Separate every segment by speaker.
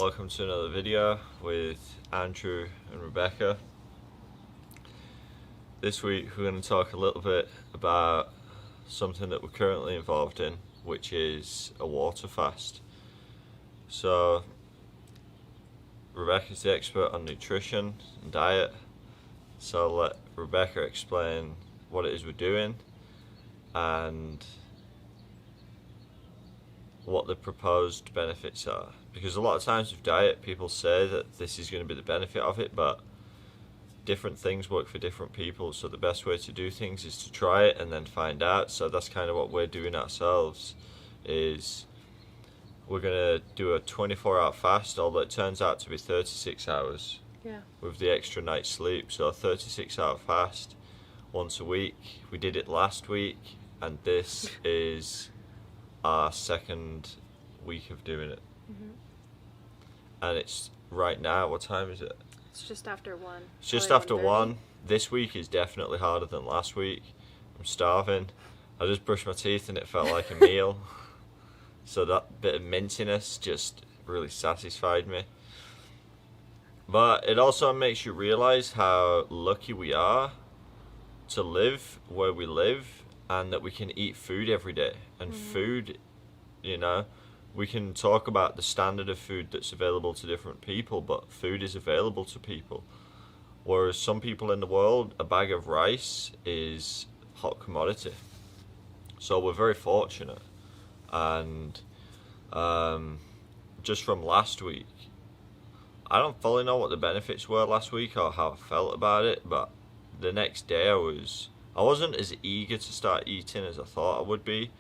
Speaker 1: Welcome to another video with Andrew and Rebecca. This week we're going to talk a little bit about something that we're currently involved in, which is a water fast. So Rebecca's the expert on nutrition and diet, so I'll let Rebecca explain what it is we're doing and what the proposed benefits are. Because a lot of times with diet, people say that this is going to be the benefit of it, but different things work for different people, so the best way to do things is to try it and then find out. So that's kind of what we're doing ourselves, is we're going to do a 24-hour fast, although it turns out to be 36 hours with the extra night's sleep. So a 36-hour fast once a week. We did it last week, and this is our second week of doing it. And it's right now, what time is it?
Speaker 2: It's just after 1.
Speaker 1: It's just after 1. This week is definitely harder than last week. I'm starving. I just brushed my teeth and it felt like a meal. So that bit of mintiness just really satisfied me. But it also makes you realise how lucky we are to live where we live, and that we can eat food every day. And food, we can talk about the standard of food that's available to different people, but food is available to people. Whereas some people in the world, a bag of rice is hot commodity. So we're very fortunate. And just from last week, I don't fully know what the benefits were last week or how I felt about it, but the next day I wasn't as eager to start eating as I thought I would be.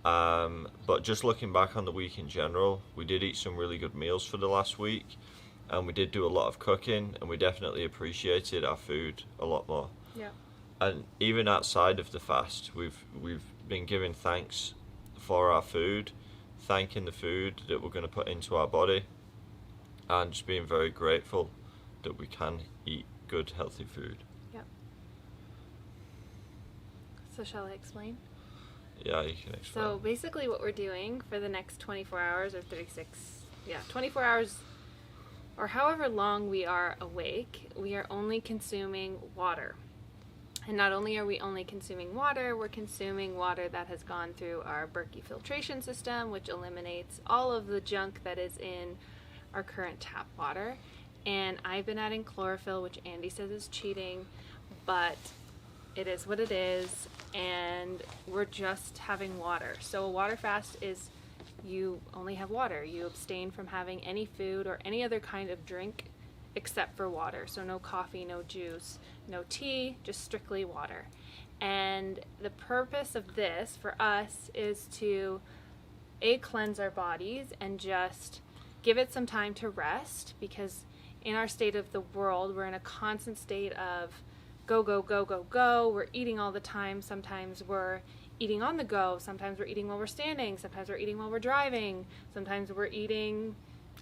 Speaker 1: But just looking back on the week in general, we did eat some really good meals for the last week, and we did do a lot of cooking, and we definitely appreciated our food a lot more.
Speaker 2: Yeah.
Speaker 1: And even outside of the fast, we've been giving thanks for our food, thanking the food that we're going to put into our body, and just being very grateful that we can eat good, healthy food.
Speaker 2: Yep. So shall I explain?
Speaker 1: Yeah, you can explain.
Speaker 2: So basically what we're doing for the next 24 hours or 24 hours or however long we are awake, we are only consuming water. And not only are we only consuming water, we're consuming water that has gone through our Berkey filtration system, which eliminates all of the junk that is in our current tap water. And I've been adding chlorophyll, which Andy says is cheating, but it is what it is, and we're just having water. So a water fast is you only have water. You abstain from having any food or any other kind of drink except for water. So no coffee, no juice, no tea, just strictly water. And the purpose of this for us is to cleanse our bodies and just give it some time to rest, because in our state of the world, we're in a constant state of go, go, go, go, go. We're eating all the time. Sometimes we're eating on the go. Sometimes we're eating while we're standing. Sometimes we're eating while we're driving. Sometimes we're eating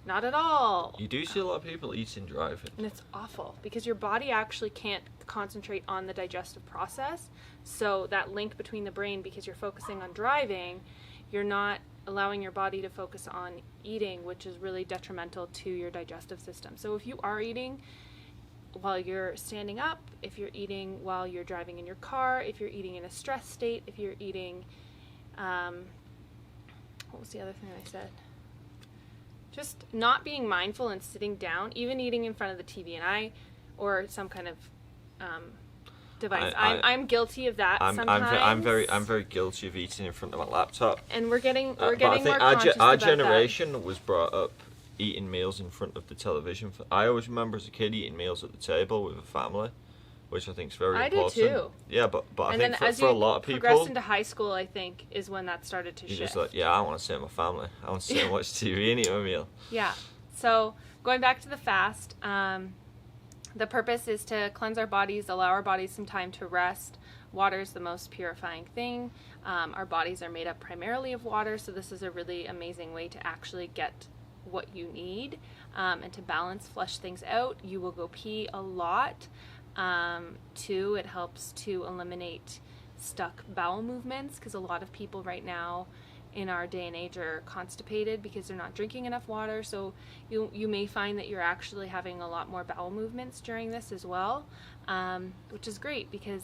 Speaker 2: not at all.
Speaker 1: You do see a lot of people eating driving.
Speaker 2: And it's awful because your body actually can't concentrate on the digestive process. So that link between the brain, because you're focusing on driving, you're not allowing your body to focus on eating, which is really detrimental to your digestive system. So if you are eating while you're standing up, if you're eating while you're driving in your car, if you're eating in a stress state, if you're eating, what was the other thing I said? Just not being mindful and sitting down, even eating in front of the TV or some kind of device. I'm guilty of that sometimes.
Speaker 1: I'm very guilty of eating in front of my laptop.
Speaker 2: And we're getting more
Speaker 1: conscious
Speaker 2: about
Speaker 1: our generation was brought up eating meals in front of the television. I always remember as a kid eating meals at the table with a family, which I think is very important.
Speaker 2: I do too.
Speaker 1: Yeah, but I
Speaker 2: and
Speaker 1: think
Speaker 2: then
Speaker 1: for a lot of people,
Speaker 2: progressed into high school, I think, is when that started to shift.
Speaker 1: You're just like, yeah, I want to sit with my family. I want to sit and watch TV and eat my meal.
Speaker 2: Yeah. So going back to the fast, the purpose is to cleanse our bodies, allow our bodies some time to rest. Water is the most purifying thing. Our bodies are made up primarily of water, so this is a really amazing way to actually get what you need and to balance, flush things out. You will go pee a lot. Two, it helps to eliminate stuck bowel movements, because a lot of people right now in our day and age are constipated because they're not drinking enough water. So you may find that you're actually having a lot more bowel movements during this as well, which is great because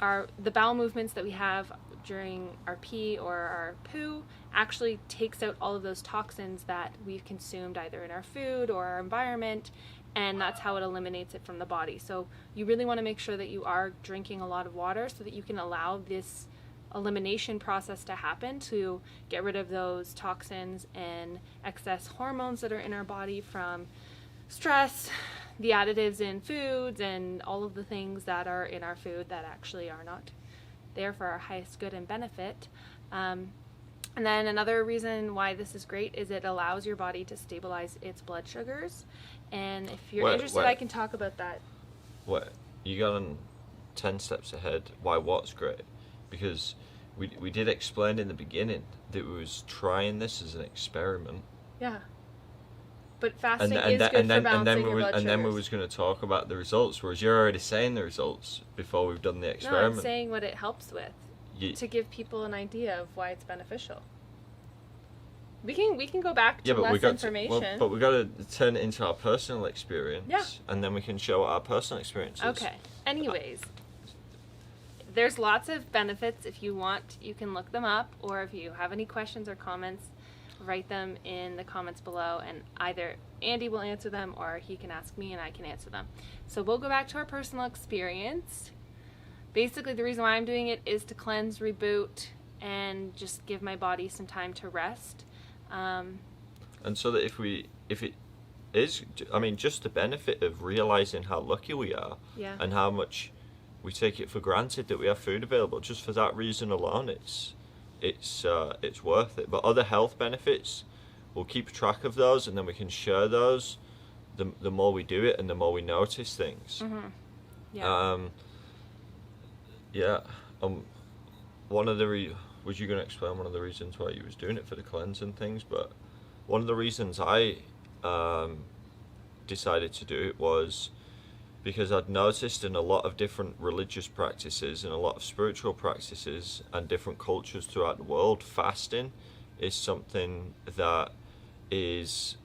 Speaker 2: the bowel movements that we have during our pee or our poo actually takes out all of those toxins that we've consumed either in our food or our environment, and that's how it eliminates it from the body. So you really want to make sure that you are drinking a lot of water so that you can allow this elimination process to happen to get rid of those toxins and excess hormones that are in our body from stress, the additives in foods, and all of the things that are in our food that actually are not there for our highest good and benefit. And then another reason why this is great is it allows your body to stabilize its blood sugars. And if you're interested, I can talk about that.
Speaker 1: What? You got on 10 steps ahead. Why what's great? Because we did explain in the beginning that we was trying this as an experiment.
Speaker 2: Yeah. But fasting is good for balancing your blood sugars.
Speaker 1: And then we was going to talk about the results, whereas you're already saying the results before we've done the experiment.
Speaker 2: No, I'm saying what it helps with. To give people an idea of why it's beneficial. We can go back to less information.
Speaker 1: But we got to turn it into our personal experience.
Speaker 2: Yeah.
Speaker 1: And then we can show what our personal experience is.
Speaker 2: Okay. Anyways, there's lots of benefits. If you want, you can look them up, or if you have any questions or comments, write them in the comments below, and either Andy will answer them or he can ask me and I can answer them. So we'll go back to our personal experience. Basically, the reason why I'm doing it is to cleanse, reboot, and just give my body some time to rest.
Speaker 1: And so that if it is, I mean, just the benefit of realizing how lucky we are,
Speaker 2: yeah,
Speaker 1: and how much we take it for granted that we have food available, just for that reason alone, it's worth it. But other health benefits, we'll keep track of those, and then we can share those. The more we do it, and the more we notice things.
Speaker 2: Mm-hmm. Yeah.
Speaker 1: Yeah. Was you going to explain one of the reasons why you was doing it for the cleanse and things? But one of the reasons I decided to do it was because I'd noticed in a lot of different religious practices and a lot of spiritual practices and different cultures throughout the world, fasting is something that is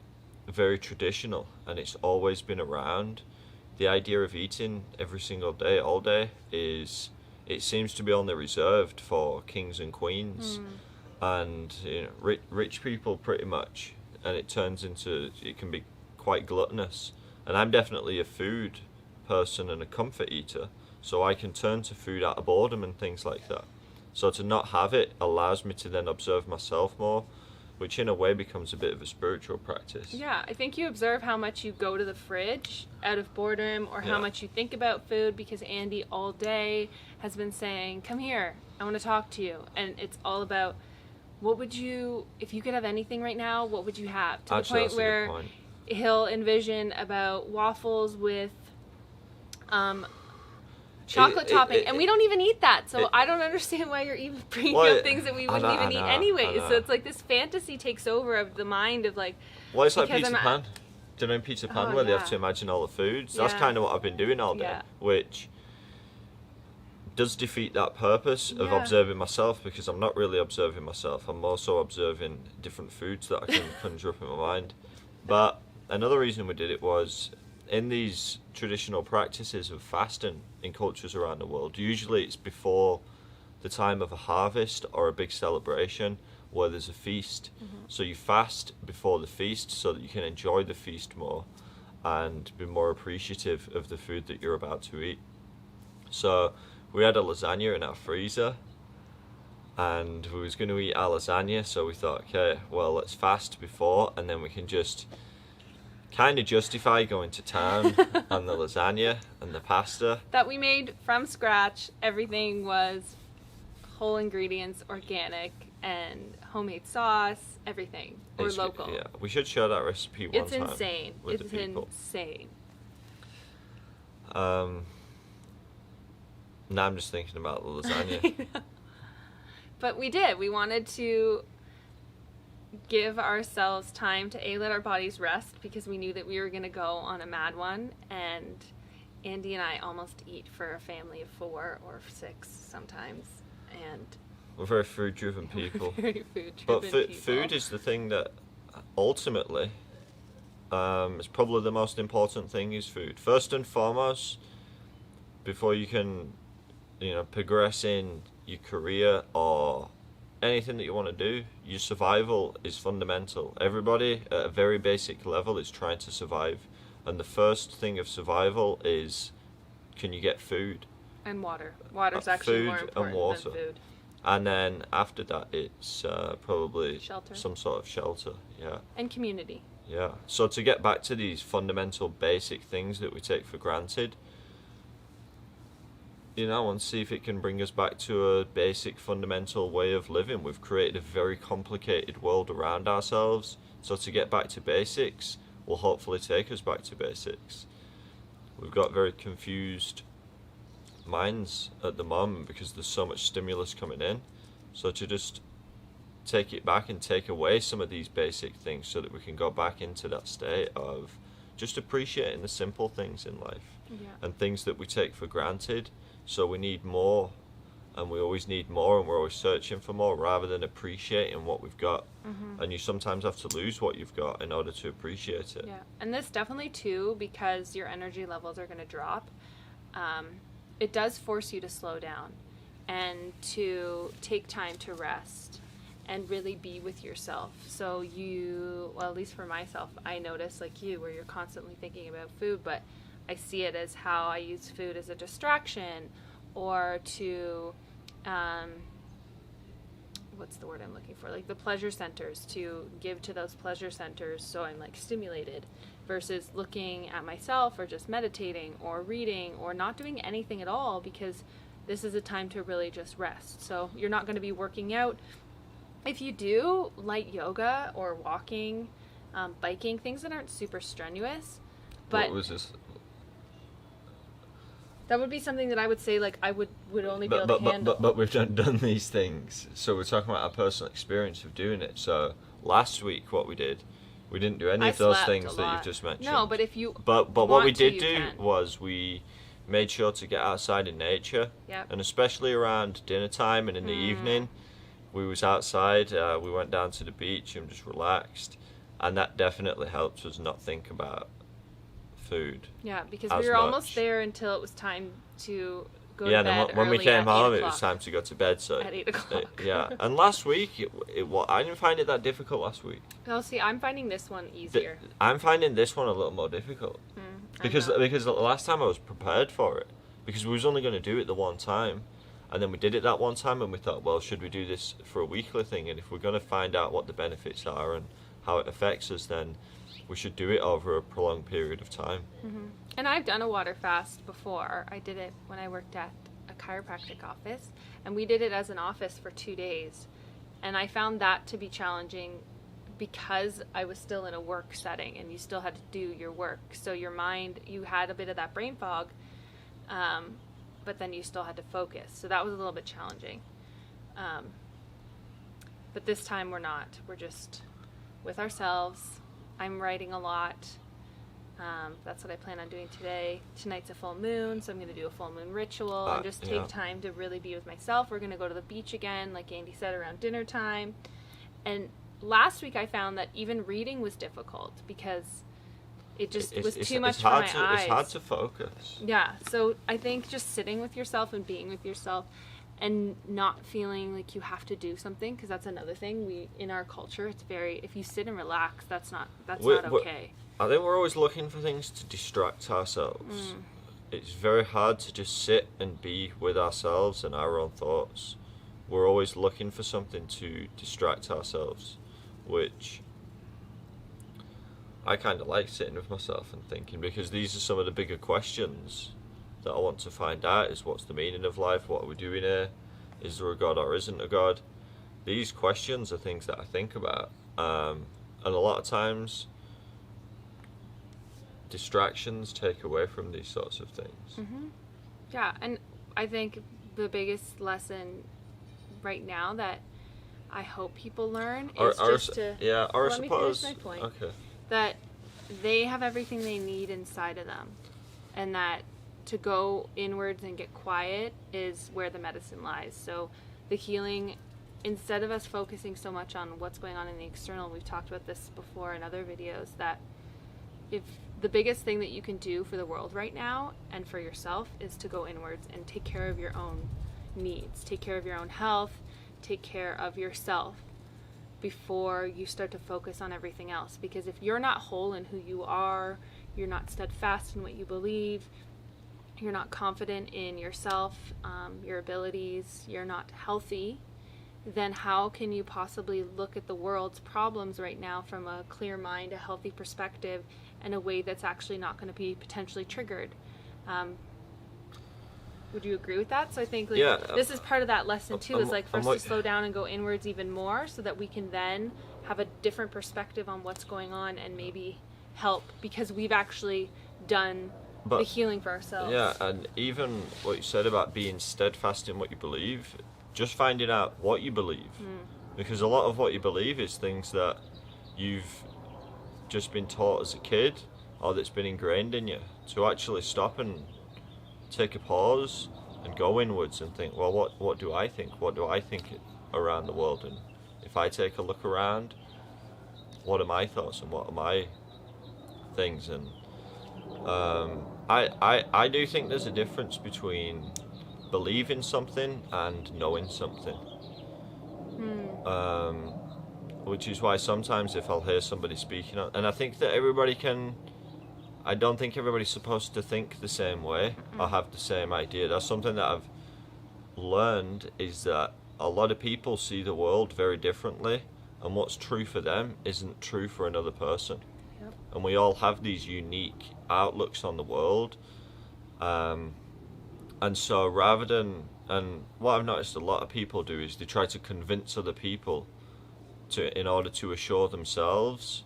Speaker 1: very traditional, and it's always been around. The idea of eating every single day, all day, it seems to be only reserved for kings and queens and rich people pretty much, and it can be quite gluttonous. And I'm definitely a food person and a comfort eater, so I can turn to food out of boredom and things like that. So to not have it allows me to then observe myself more, which in a way becomes a bit of a spiritual practice.
Speaker 2: Yeah, I think you observe how much you go to the fridge out of boredom, or how much you think about food, because Andy all day has been saying, come here, I want to talk to you. And it's all about, what would you, if you could have anything right now, what would you have? To
Speaker 1: Actually,
Speaker 2: the point where he'll envision about waffles with chocolate topping, and we don't even eat that, so I don't understand why you're even bringing up things that we wouldn't even eat anyways. So it's like this fantasy takes over of the mind of like.
Speaker 1: Well, it's like Pizza Pan. Do you know in Pizza Pan where they have to imagine all the foods? That's kind of what I've been doing all day, which does defeat that purpose of observing myself, because I'm not really observing myself. I'm also observing different foods that I can conjure up in my mind. But another reason we did it was, in these traditional practices of fasting in cultures around the world, usually it's before the time of a harvest or a big celebration where there's a feast. So you fast before the feast so that you can enjoy the feast more and be more appreciative of the food that you're about to eat. So we had a lasagna in our freezer, and we was going to eat our lasagna, so we thought, okay, well, let's fast before, and then we can just kind of justify going to town on the lasagna and the pasta
Speaker 2: that we made from scratch. Everything was whole ingredients, organic, and homemade sauce, everything, or local.
Speaker 1: Yeah, we should share that recipe one time.
Speaker 2: It's insane.
Speaker 1: With the people.
Speaker 2: Insane.
Speaker 1: Now I'm just thinking about the lasagna.
Speaker 2: But we did. We wanted to give ourselves time to let our bodies rest, because we knew that we were going to go on a mad one, and Andy and I almost eat for a family of 4 or 6 sometimes, and
Speaker 1: We're very food-driven people.
Speaker 2: Very food-driven
Speaker 1: But
Speaker 2: people.
Speaker 1: food is the thing that ultimately is probably the most important thing is food. First and foremost, before you can, progress in your career or anything that you want to do, your survival is fundamental. Everybody at a very basic level is trying to survive. And the first thing of survival is, can you get food?
Speaker 2: And water. Water's actually more
Speaker 1: Food and
Speaker 2: important
Speaker 1: water.
Speaker 2: than food.
Speaker 1: And then after that, it's probably
Speaker 2: Shelter.
Speaker 1: some sort of shelter. Yeah.
Speaker 2: And community.
Speaker 1: Yeah. So to get back to these fundamental basic things that we take for granted, and see if it can bring us back to a basic fundamental way of living. We've created a very complicated world around ourselves. So to get back to basics will hopefully take us back to basics. We've got very confused minds at the moment because there's so much stimulus coming in. So to just take it back and take away some of these basic things so that we can go back into that state of just appreciating the simple things in life and things that we take for granted. So we need more, and we always need more, and we're always searching for more rather than appreciating what we've got. And you sometimes have to lose what you've got in order to appreciate it.
Speaker 2: Yeah, and this definitely too, because your energy levels are going to drop. It does force you to slow down and to take time to rest and really be with yourself. So at least for myself, I notice like you, where you're constantly thinking about food, but I see it as how I use food as a distraction or to, what's the word I'm looking for? Like the pleasure centers, to give to those pleasure centers so I'm like stimulated versus looking at myself or just meditating or reading or not doing anything at all, because this is a time to really just rest. So you're not going to be working out. If you do light yoga or walking, biking, things that aren't super strenuous, but
Speaker 1: What was this?
Speaker 2: that would be something that I would say like I would only be able to handle.
Speaker 1: But we've done these things. So we're talking about our personal experience of doing it. So last week what we did, we didn't do any of those things that you've just mentioned.
Speaker 2: No, but if you
Speaker 1: But what
Speaker 2: want
Speaker 1: we
Speaker 2: to,
Speaker 1: did
Speaker 2: you
Speaker 1: do
Speaker 2: can.
Speaker 1: was we made sure to get outside in nature.
Speaker 2: Yep.
Speaker 1: And especially around dinner time and in the evening, we was outside. We went down to the beach and just relaxed. And that definitely helped us not think about food.
Speaker 2: Yeah, because
Speaker 1: as
Speaker 2: we were almost
Speaker 1: much.
Speaker 2: there until it was time to go
Speaker 1: Yeah,
Speaker 2: to
Speaker 1: and
Speaker 2: bed
Speaker 1: then when we
Speaker 2: early
Speaker 1: came
Speaker 2: at
Speaker 1: home,
Speaker 2: 8
Speaker 1: it was
Speaker 2: o'clock.
Speaker 1: time to go to bed. So
Speaker 2: At 8 o'clock.
Speaker 1: yeah, and last week, I didn't find it that difficult last week.
Speaker 2: Oh, see, I'm finding this one easier.
Speaker 1: I'm finding this one a little more difficult because the last time I was prepared for it, because we was only going to do it the one time, and then we did it that one time, and we thought, well, should we do this for a weekly thing? And if we're going to find out what the benefits are and how it affects us, then we should do it over a prolonged period of time.
Speaker 2: And I've done a water fast before. I did it when I worked at a chiropractic office, and we did it as an office for 2 days. And I found that to be challenging because I was still in a work setting and you still had to do your work. So your mind, you had a bit of that brain fog, but then you still had to focus. So that was a little bit challenging. But this time we're not. We're just with ourselves. I'm writing a lot. That's what I plan on doing today. Tonight's a full moon, so I'm going to do a full moon ritual and just take time to really be with myself. We're going to go to the beach again, like Andy said, around dinner time. And last week I found that even reading was difficult because it just was too much for my eyes.
Speaker 1: It's hard to focus.
Speaker 2: Yeah, so I think just sitting with yourself and being with yourself and not feeling like you have to do something, because that's another thing in our culture, it's very, if you sit and relax, that's not okay.
Speaker 1: I think we're always looking for things to distract ourselves. It's very hard to just sit and be with ourselves and our own thoughts. We're always looking for something to distract ourselves, which I kind of like sitting with myself and thinking, because these are some of the bigger questions that I want to find out. Is what's the meaning of life? What are we doing here? Is there a God or isn't a God? These questions are things that I think about, and a lot of times distractions take away from these sorts of things.
Speaker 2: Yeah, and I think the biggest lesson right now that I hope people learn is
Speaker 1: let
Speaker 2: me finish my point.
Speaker 1: Okay.
Speaker 2: That they have everything they need inside of them, and that to go inwards and get quiet is where the medicine lies. So the healing instead of us focusing so much on what's going on in the external, we've talked about this before in other videos, that if the biggest thing that you can do for the world right now and for yourself is to go inwards and take care of your own needs, take care of your own health, take care of yourself before you start to focus on everything else. Because if you're not whole in who you are, you're not steadfast in what you believe, you're not confident in yourself, your abilities, you're not healthy, then how can you possibly look at the world's problems right now from a clear mind, a healthy perspective, in a way that's actually not going to be potentially triggered? Would you agree with that? So I think this is part of that lesson too, is like for us to slow down and go inwards even more, so that we can then have a different perspective on what's going on and maybe help, because we've actually done the healing for ourselves.
Speaker 1: Yeah, and even what you said about being steadfast in what you believe, just finding out what you believe. Because a lot of what you believe is things that you've just been taught as a kid, or that's been ingrained in you. To actually stop and take a pause and go inwards and think, well, what do I think? What do I think around the world? And if I take a look around, what are my thoughts and what are my things? And I do think there's a difference between believing something and knowing something. Which is why sometimes if I'll hear somebody speaking, and I think that I don't think everybody's supposed to think the same way or have the same idea. That's something that I've learned, is that a lot of people see the world very differently, and what's true for them isn't true for another person.
Speaker 2: Yep.
Speaker 1: And we all have these unique outlooks on the world. And so and what I've noticed a lot of people do is they try to convince other people in order to assure themselves,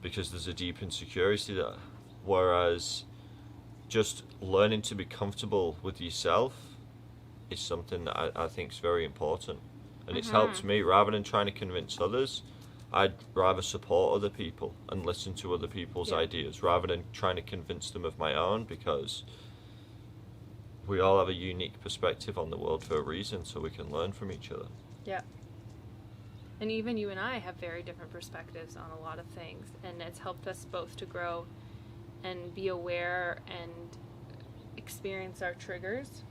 Speaker 1: because there's a deep insecurity there. Whereas just learning to be comfortable with yourself is something that I think is very important. And it's helped me. Rather than trying to convince others, I'd rather support other people and listen to other people's ideas, rather than trying to convince them of my own, because we all have a unique perspective on the world for a reason, so we can learn from each other.
Speaker 2: Yeah. And even you and I have very different perspectives on a lot of things, and it's helped us both to grow and be aware and experience our triggers,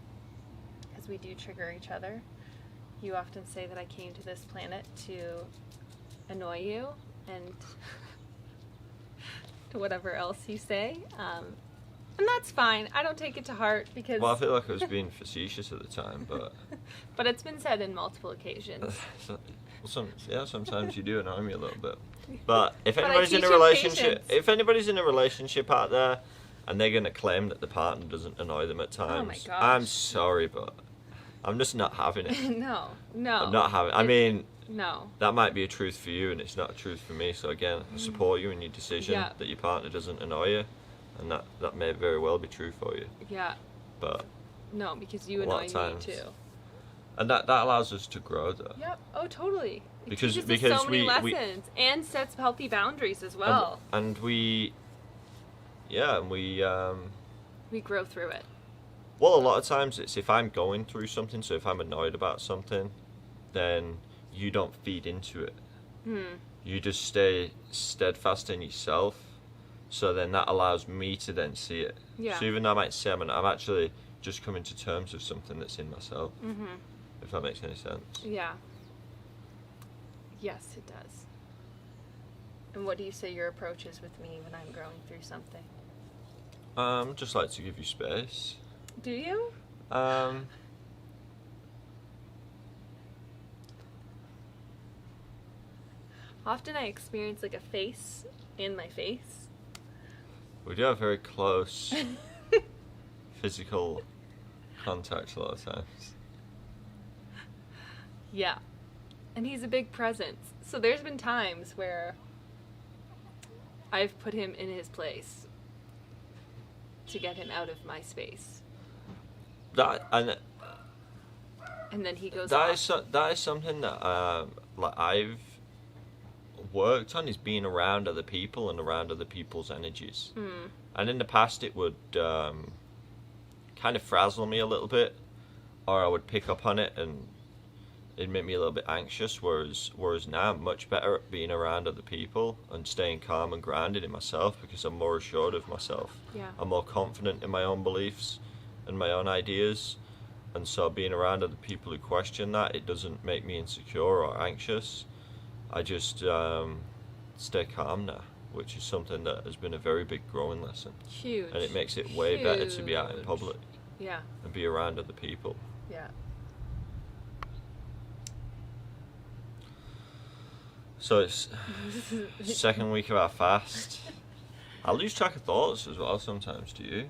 Speaker 2: because we do trigger each other. You often say that I came to this planet to annoy you, and to whatever else you say. And that's fine. I don't take it to heart, because...
Speaker 1: Well, I feel like I was being facetious at the time, but...
Speaker 2: But it's been said in multiple occasions.
Speaker 1: Sometimes you do annoy me a little bit. But if
Speaker 2: But
Speaker 1: anybody's
Speaker 2: I
Speaker 1: in
Speaker 2: teach
Speaker 1: a
Speaker 2: you
Speaker 1: relationship,
Speaker 2: patience.
Speaker 1: if anybody's in a relationship out there, and they're going to claim that the partner doesn't annoy them at times,
Speaker 2: Oh my gosh.
Speaker 1: I'm sorry, but I'm just not having it.
Speaker 2: No.
Speaker 1: I'm not having it. I mean,
Speaker 2: No.
Speaker 1: that might be a truth for you, and it's not a truth for me. So again, I support you in your decision
Speaker 2: Yeah.
Speaker 1: that your partner doesn't annoy you, and that may very well be true for you.
Speaker 2: Yeah.
Speaker 1: But
Speaker 2: No, because you
Speaker 1: A lot
Speaker 2: annoy
Speaker 1: of
Speaker 2: me
Speaker 1: times.
Speaker 2: too.
Speaker 1: and that allows us to grow, though.
Speaker 2: Yep. Oh, totally. It
Speaker 1: Because-
Speaker 2: teaches us
Speaker 1: because
Speaker 2: so many
Speaker 1: we-
Speaker 2: lessons, and sets healthy boundaries as well.
Speaker 1: And we
Speaker 2: We grow through it.
Speaker 1: well, a lot of times it's if I'm going through something, so if I'm annoyed about something, then you don't feed into it. You just stay steadfast in yourself, so then that allows me to then see it.
Speaker 2: Yeah.
Speaker 1: So even though I might say I'm actually just coming to terms with something that's in myself, if that makes any sense.
Speaker 2: Yeah. Yes, it does. And what do you say your approach is with me when I'm going through something?
Speaker 1: Just like to give you space.
Speaker 2: Do you? Often I experience like a face in my face.
Speaker 1: We do have very close physical contact a lot of times.
Speaker 2: Yeah. And he's a big presence. So there's been times where I've put him in his place to get him out of my space.
Speaker 1: And
Speaker 2: then he goes
Speaker 1: that
Speaker 2: off.
Speaker 1: is something that like I've worked on, is being around other people and around other people's energies. And in the past it would kind of frazzle me a little bit, or I would pick up on it, and it'd make me a little bit anxious, whereas now I'm much better at being around other people and staying calm and grounded in myself because I'm more assured of myself.
Speaker 2: Yeah.
Speaker 1: I'm more confident in my own beliefs and my own ideas, and so being around other people who question that, it doesn't make me insecure or anxious. I just stay calm now, which is something that has been a very big growing lesson.
Speaker 2: Huge.
Speaker 1: And it makes it way better to be out in public.
Speaker 2: Yeah.
Speaker 1: And be around other people.
Speaker 2: Yeah.
Speaker 1: So it's second week of our fast. I lose track of thoughts as well sometimes, do you?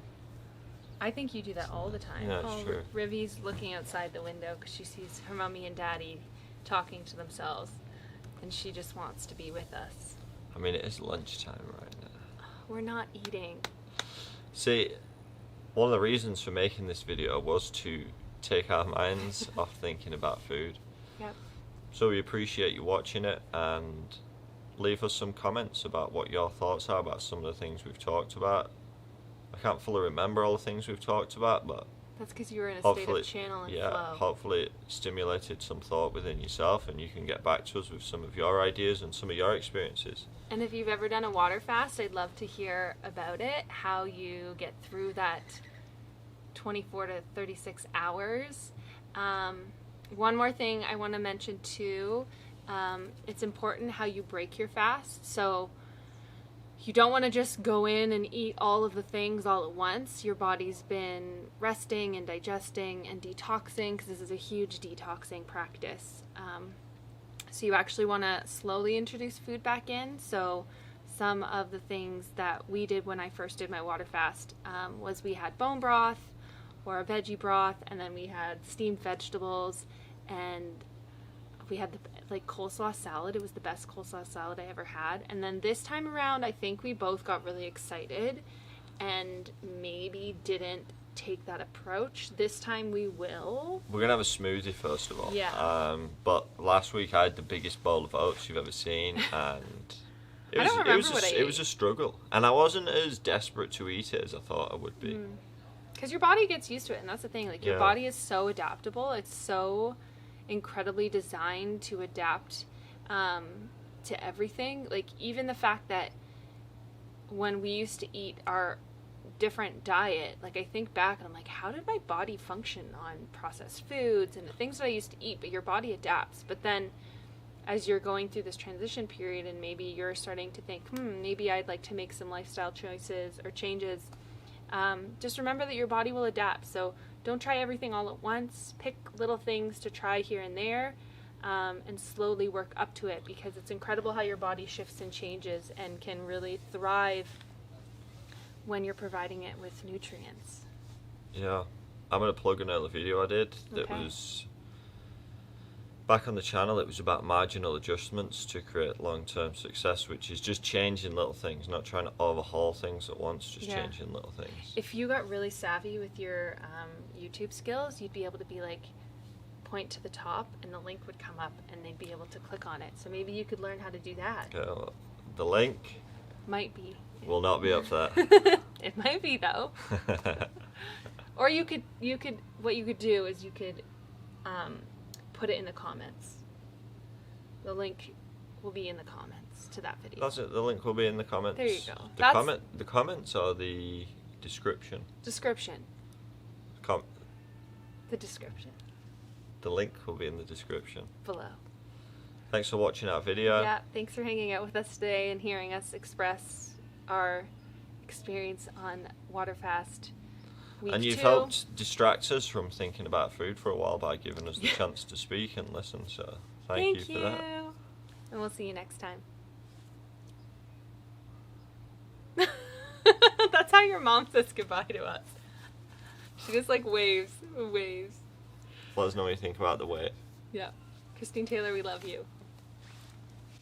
Speaker 2: I think you do that all the time.
Speaker 1: Yeah, that's true.
Speaker 2: Rivy's looking outside the window because she sees her mommy and daddy talking to themselves, and she just wants to be with us.
Speaker 1: I mean, it is lunchtime right now.
Speaker 2: We're not eating.
Speaker 1: See, one of the reasons for making this video was to take our minds off thinking about food.
Speaker 2: Yep.
Speaker 1: So we appreciate you watching it, and leave us some comments about what your thoughts are about some of the things we've talked about. I can't fully remember all the things we've talked about, but
Speaker 2: that's because you were in a state of channel and flow.
Speaker 1: Hopefully it stimulated some thought within yourself, and you can get back to us with some of your ideas and some of your experiences.
Speaker 2: And if you've ever done a water fast, I'd love to hear about it, how you get through that 24 to 36 hours. One more thing I want to mention too, it's important how you break your fast. So you don't want to just go in and eat all of the things all at once. Your body's been resting and digesting and detoxing, because this is a huge detoxing practice. So you actually want to slowly introduce food back in. So some of the things that we did when I first did my water fast was we had bone broth or a veggie broth, and then we had steamed vegetables, and we had the coleslaw salad. It was the best coleslaw salad I ever had. And then this time around, I think we both got really excited and maybe didn't take that approach. This time we will.
Speaker 1: We're gonna have a smoothie first of all.
Speaker 2: Yeah.
Speaker 1: But last week I had the biggest bowl of oats you've ever seen, and it was a struggle, and I wasn't as desperate to eat it as I thought I would be.
Speaker 2: Because your body gets used to it, and that's the thing. Like, your body is so adaptable. It's so incredibly designed to adapt to everything. Like, even the fact that when we used to eat our different diet, like, I think back and I'm like, how did my body function on processed foods and the things that I used to eat? But your body adapts. But then as you're going through this transition period, and maybe you're starting to think, maybe I'd like to make some lifestyle choices or changes, just remember that your body will adapt. So don't try everything all at once. Pick little things to try here and there, and slowly work up to it, because it's incredible how your body shifts and changes and can really thrive when you're providing it with nutrients.
Speaker 1: Yeah. I'm going to plug another video I did that was back on the channel. It was about marginal adjustments to create long-term success, which is just changing little things, not trying to overhaul things at once, just changing little things.
Speaker 2: If you got really savvy with your YouTube skills, you'd be able to be like, point to the top, and the link would come up and they'd be able to click on it. So maybe you could learn how to do that.
Speaker 1: Okay, well, the link
Speaker 2: might be
Speaker 1: will not be up there.
Speaker 2: It might be though. Or you could what you could do is you could put it in the comments. The link will be in the comments to that video.
Speaker 1: That's it. The link will be in the comments.
Speaker 2: There you go.
Speaker 1: The comments are the description.
Speaker 2: Description. The description.
Speaker 1: The link will be in the description
Speaker 2: below.
Speaker 1: Thanks for watching our video.
Speaker 2: Yeah, thanks for hanging out with us today and hearing us express our experience on water fast.
Speaker 1: And you've helped distract us from thinking about food for a while by giving us the chance to speak and listen, so thank you for that.
Speaker 2: And we'll see you next time. That's how your mom says goodbye to us. She just like waves.
Speaker 1: Let us know what you think about the weight.
Speaker 2: Yeah. Christine Taylor, we love you.